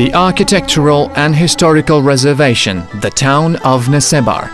The architectural and historical reservation, the town of Nesebar,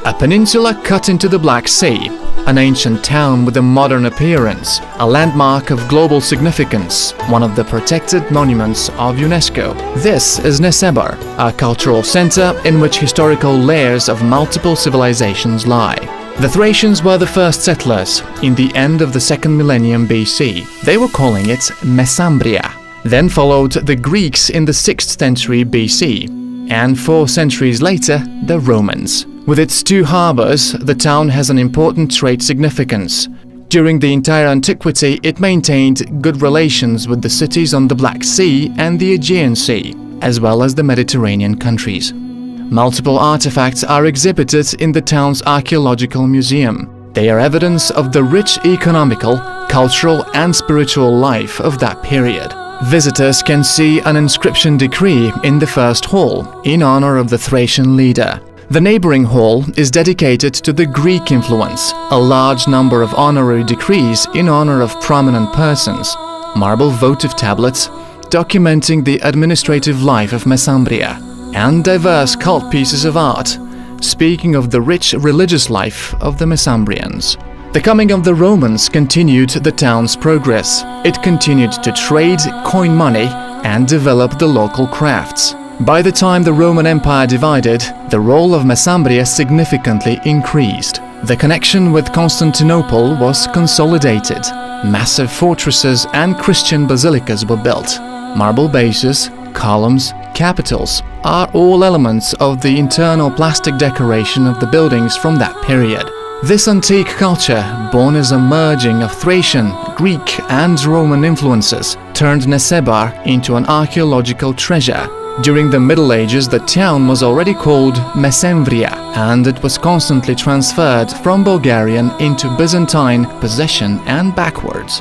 a peninsula cut into the Black Sea, an ancient town with a modern appearance, a landmark of global significance, one of the protected monuments of UNESCO. This is Nesebar, a cultural center in which historical layers of multiple civilizations lie. The Thracians were the first settlers in the end of the second millennium BC. They were calling it Mesambria. Then followed the Greeks in the 6th century BC, and 4 centuries later, the Romans. With its 2 harbors, the town has an important trade significance. During the entire antiquity, it maintained good relations with the cities on the Black Sea and the Aegean Sea, as well as the Mediterranean countries. Multiple artifacts are exhibited in the town's archaeological museum. They are evidence of the rich economical, cultural and spiritual life of that period. Visitors can see an inscription decree in the first hall, in honor of the Thracian leader. The neighboring hall is dedicated to the Greek influence, a large number of honorary decrees in honor of prominent persons, marble votive tablets documenting the administrative life of Mesambria, and diverse cult pieces of art, speaking of the rich religious life of the Mesambrians. The coming of the Romans continued the town's progress. It continued to trade, coin money, and develop the local crafts. By the time the Roman Empire divided, the role of Mesambria significantly increased. The connection with Constantinople was consolidated. Massive fortresses and Christian basilicas were built. Marble bases, columns, capitals are all elements of the internal plastic decoration of the buildings from that period. This antique culture, born as a merging of Thracian, Greek and Roman influences, turned Nesebar into an archaeological treasure. During the Middle Ages, the town was already called Mesembria, and it was constantly transferred from Bulgarian into Byzantine possession and backwards.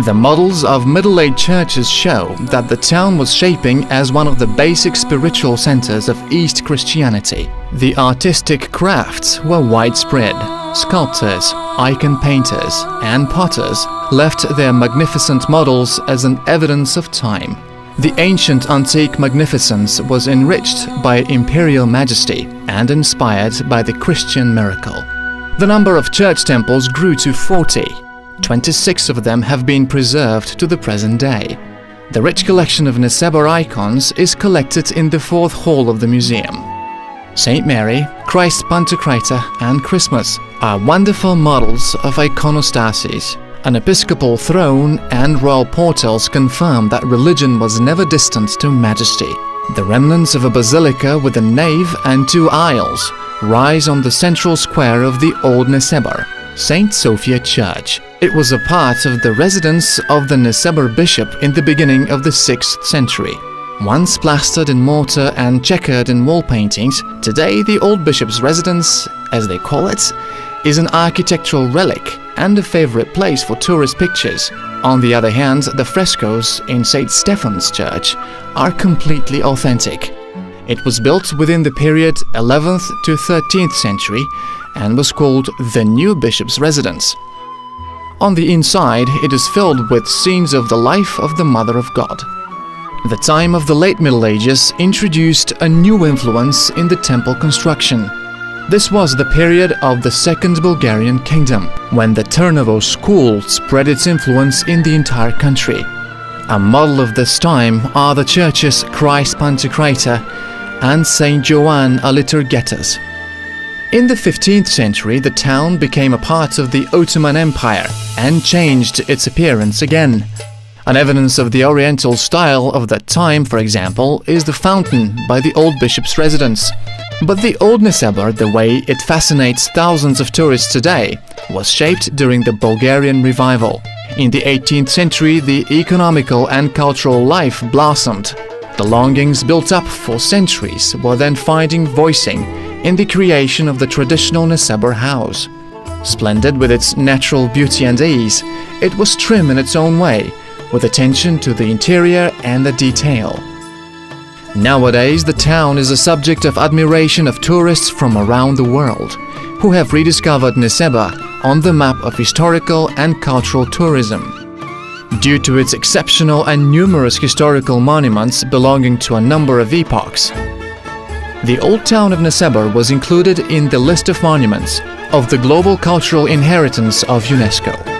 The models of Middle-Age churches show that the town was shaping as one of the basic spiritual centers of East Christianity. The artistic crafts were widespread. Sculptors, icon painters, and potters left their magnificent models as an evidence of time. The ancient antique magnificence was enriched by imperial majesty and inspired by the Christian miracle. The number of church temples grew to 40. 26 of them have been preserved to the present day. The rich collection of Nesebar icons is collected in the 4th hall of the museum. Saint Mary, Christ Pantocrator, and Christmas are wonderful models of iconostasis. An episcopal throne and royal portals confirm that religion was never distant to majesty. The remnants of a basilica with a nave and 2 aisles rise on the central square of the old Nesebar, St. Sophia Church. It was a part of the residence of the Nesebar bishop in the beginning of the 6th century. Once plastered in mortar and checkered in wall paintings, today the old bishop's residence, as they call it, is an architectural relic and a favorite place for tourist pictures. On the other hand, the frescoes in St. Stephen's Church are completely authentic. It was built within the period 11th to 13th century and was called the new bishop's residence. On the inside, it is filled with scenes of the life of the Mother of God. The time of the late Middle Ages introduced a new influence in the temple construction. This was the period of the Second Bulgarian Kingdom, when the Trnovo school spread its influence in the entire country. A model of this time are the churches Christ Pantocrator and St. Joanne a Liturgetas. In the 15th century, the town became a part of the Ottoman Empire and changed its appearance again. An evidence of the Oriental style of that time, for example, is the fountain by the old bishop's residence. But the old Nesebar, the way it fascinates thousands of tourists today, was shaped during the Bulgarian revival. In the 18th century, the economical and cultural life blossomed. The longings built up for centuries were then finding voicing in the creation of the traditional Nesebar house. Splendid with its natural beauty and ease, it was trim in its own way, with attention to the interior and the detail. Nowadays, the town is a subject of admiration of tourists from around the world, who have rediscovered Nesebar on the map of historical and cultural tourism. due to its exceptional and numerous historical monuments belonging to a number of epochs. The old town of Nesebar was included in the list of monuments of the Global Cultural Inheritance of UNESCO.